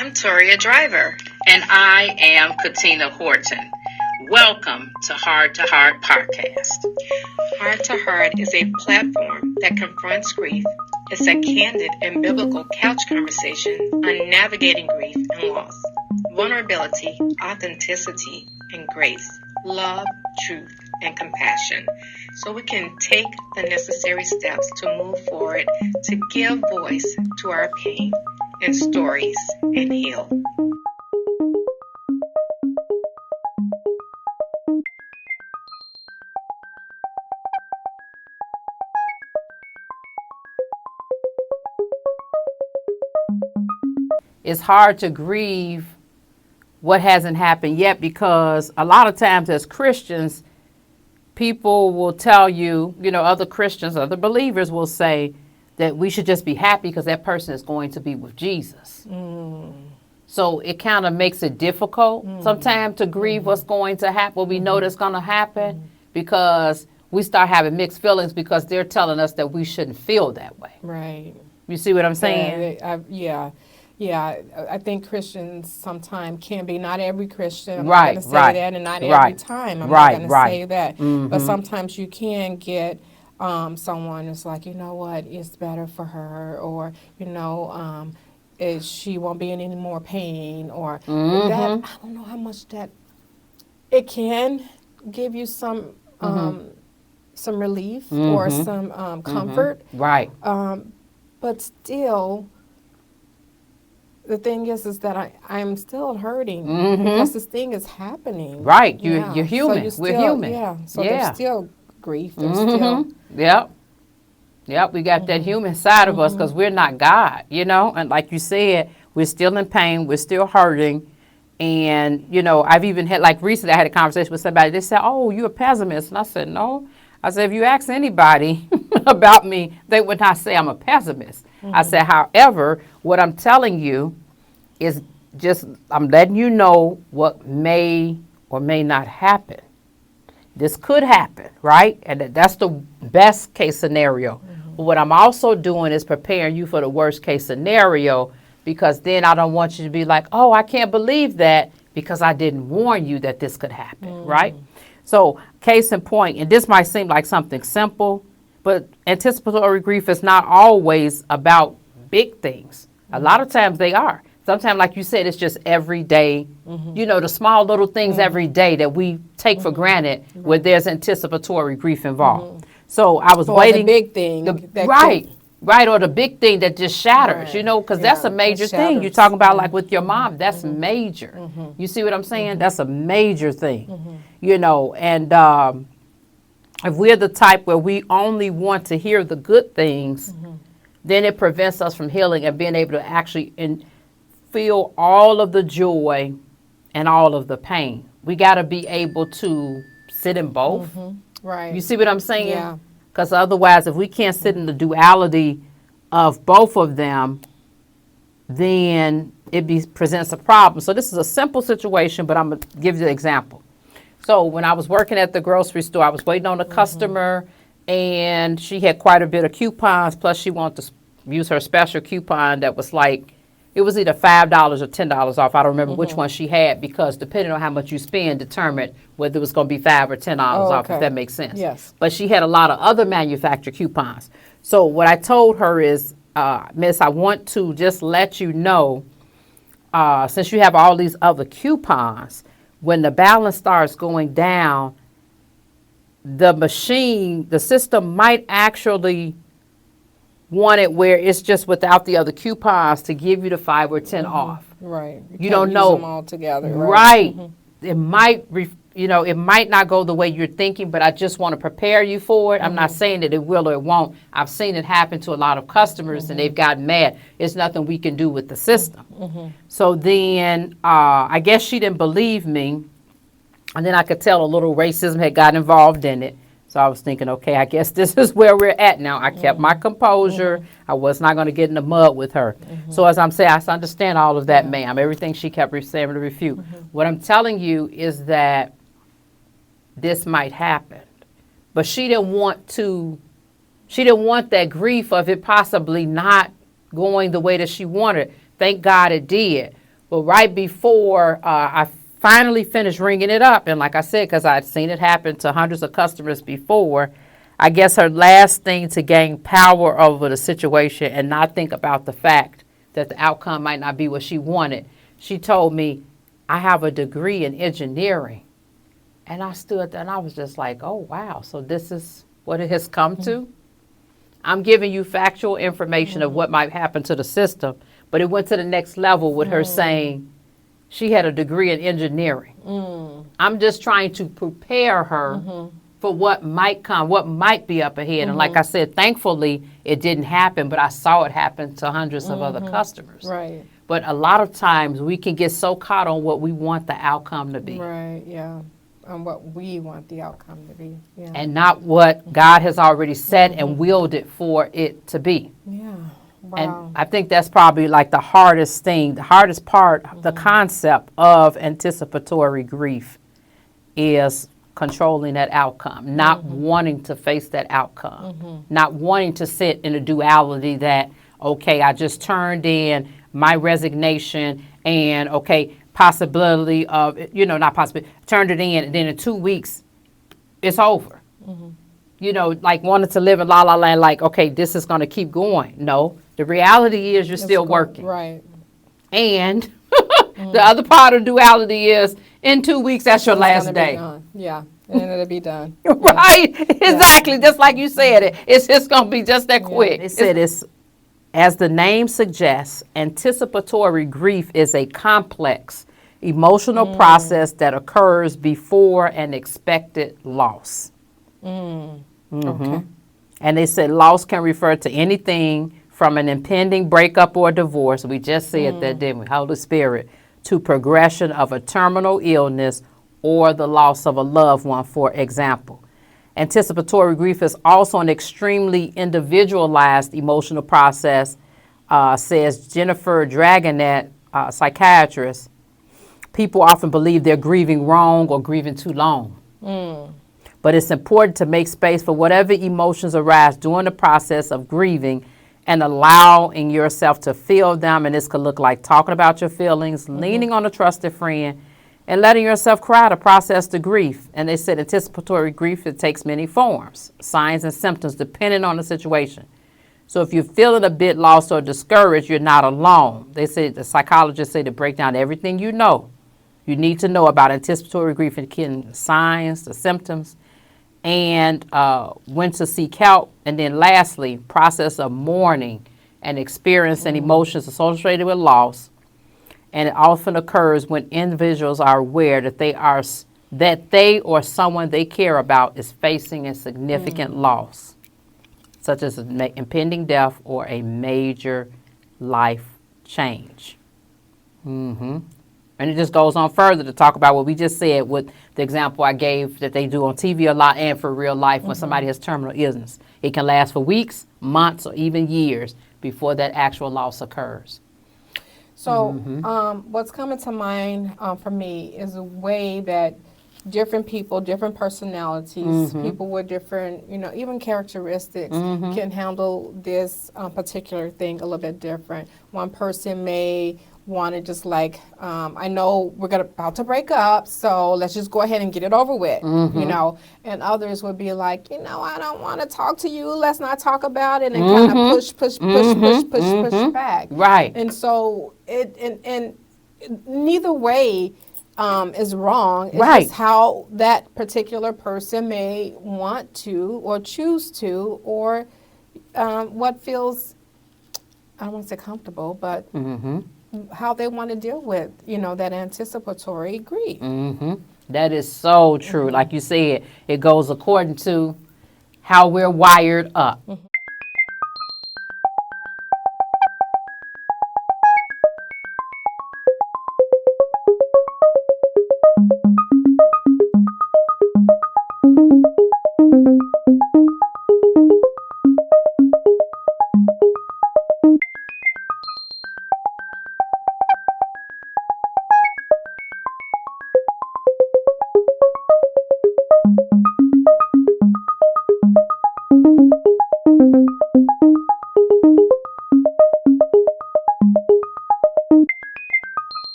I'm Toria Driver. And I am Katina Horton. Welcome to Heart Podcast. Heart to Heart is a platform that confronts grief. It's a candid and biblical couch conversation on navigating grief and loss, vulnerability, authenticity, and grace, love, truth, and compassion, so we can take the necessary steps to move forward, to give voice to our pain and stories and heal. It's hard to grieve what hasn't happened yet because a lot of times as Christians, people will tell you, other Christians, other believers will say that we should just be happy because that person is going to be with Jesus. So it kind of makes it difficult sometimes to grieve what's going to happen, what we know that's going to happen, because we start having mixed feelings because they're telling us that we shouldn't feel that way. Right. You see what I'm saying? Yeah, I think Christians sometimes can be, not every Christian, I'm Right, not going to say right, that, and not right, every time, I'm right, not going to right. say that. But sometimes you can get someone who's like, you know what, it's better for her, or, she won't be in any more pain, or that, I don't know how much that, it can give you some relief or some comfort. Right. But still, the thing is that I'm still hurting because this thing is happening. Right, you're human. So we're human. Yeah, so there's still grief. There's still. Yep, we got that human side of us because we're not God, and like you said, we're still in pain, we're still hurting. And, I've even had, like recently I had a conversation with somebody, they said, oh, you're a pessimist. And I said, no. I said, if you ask anybody about me, they would not say I'm a pessimist. I said, however, what I'm telling you is just, I'm letting you know what may or may not happen. This could happen, right? And that's the best case scenario. But what I'm also doing is preparing you for the worst case scenario, because then I don't want you to be like, oh, I can't believe that, because I didn't warn you that this could happen, right? So case in point, and this might seem like something simple, but anticipatory grief is not always about big things. A lot of times they are. Sometimes, like you said, it's just every day, the small little things every day that we take for granted where there's anticipatory grief involved. So I was waiting. The big thing. Right, or the big thing that just shatters, because that's a major thing. You're talking about like with your mom, that's major. You see what I'm saying? That's a major thing, and if we're the type where we only want to hear the good things, then it prevents us from healing and being able to actually feel all of the joy and all of the pain. We got to be able to sit in both. Right. You see what I'm saying? Yeah. Because otherwise, if we can't sit in the duality of both of them, then it presents a problem. So this is a simple situation, but I'm going to give you an example. So when I was working at the grocery store, I was waiting on a customer, and she had quite a bit of coupons, plus she wanted to use her special coupon that was like, it was either $5 or $10 off. I don't remember which one she had, because depending on how much you spend determined whether it was going to be $5 or $10 off, if that makes sense. Yes. But she had a lot of other manufactured coupons. So what I told her is, Miss, I want to just let you know, since you have all these other coupons, when the balance starts going down, the system might actually want it where it's just without the other coupons to give you the 5 or 10 off. Right. You don't know. Use them all together. Right. It might, it might not go the way you're thinking, but I just want to prepare you for it. I'm not saying that it will or it won't. I've seen it happen to a lot of customers, and they've gotten mad. It's nothing we can do with the system. So then I guess she didn't believe me, and then I could tell a little racism had got involved in it. So I was thinking, okay, I guess this is where we're at now. I kept my composure. I was not going to get in the mud with her. So as I'm saying, I understand all of that, ma'am. Everything she kept saying to refute. What I'm telling you is that this might happen. But she didn't want that grief of it possibly not going the way that she wanted. Thank God it did. Well, right before I finally finished ringing it up, and like I said, because I'd seen it happen to hundreds of customers before, I guess her last thing to gain power over the situation and not think about the fact that the outcome might not be what she wanted, she told me, I have a degree in engineering. And I stood there and I was just like, oh, wow, so this is what it has come to? I'm giving you factual information of what might happen to the system, but it went to the next level with her saying she had a degree in engineering. I'm just trying to prepare her for what might come, what might be up ahead. And like I said, thankfully, it didn't happen, but I saw it happen to hundreds of other customers. Right. But a lot of times we can get so caught on what we want the outcome to be. Right, yeah. And what we want the outcome to be. Yeah. And not what God has already set and willed it for it to be. Yeah. Wow. And I think that's probably like the hardest thing, the hardest part, the concept of anticipatory grief is controlling that outcome, not wanting to face that outcome, not wanting to sit in a duality that, okay, I just turned in my resignation and, okay, possibility of, not possibility, turned it in, and then in 2 weeks, it's over. Like wanted to live in la la land, like, okay, this is going to keep going. No, the reality is you're still working. Right. And the other part of duality is in 2 weeks, that's your last day. Yeah, and it'll be done. Right, exactly, just like you said it. It's just going to be just that quick. They said it's, as the name suggests, anticipatory grief is a complex emotional process that occurs before an expected loss. Okay. And they said loss can refer to anything from an impending breakup or divorce, we just said that, didn't we, Holy Spirit, to progression of a terminal illness or the loss of a loved one, for example. Anticipatory grief is also an extremely individualized emotional process, says Jennifer Dragonet, psychiatrist. People often believe they're grieving wrong or grieving too long. But it's important to make space for whatever emotions arise during the process of grieving and allowing yourself to feel them. And this could look like talking about your feelings, leaning on a trusted friend, and letting yourself cry to process the grief. And they said anticipatory grief, it takes many forms, signs and symptoms depending on the situation. So if you're feeling a bit lost or discouraged, you're not alone. They say, the psychologists say, to break down everything you need to know about anticipatory grief, and the signs, the symptoms, and when to seek help. And then lastly, process of mourning and experiencing emotions associated with loss. And it often occurs when individuals are aware that they or someone they care about is facing a significant loss, such as an impending death or a major life change. And it just goes on further to talk about what we just said with the example I gave that they do on TV a lot and for real life when somebody has terminal illness. It can last for weeks, months, or even years before that actual loss occurs. So what's coming to mind for me is a way that different people, different personalities, people with different, even characteristics can handle this particular thing a little bit different. One person may want to just like, I know we're about to break up, so let's just go ahead and get it over with, and others would be like, I don't want to talk to you, let's not talk about it, and kind of push back. Right. And so and neither way is wrong. It's just how that particular person may want to or choose to, or what feels, I don't want to say comfortable, but how they want to deal with, that anticipatory grief. That is so true. Like you said, it goes according to how we're wired up.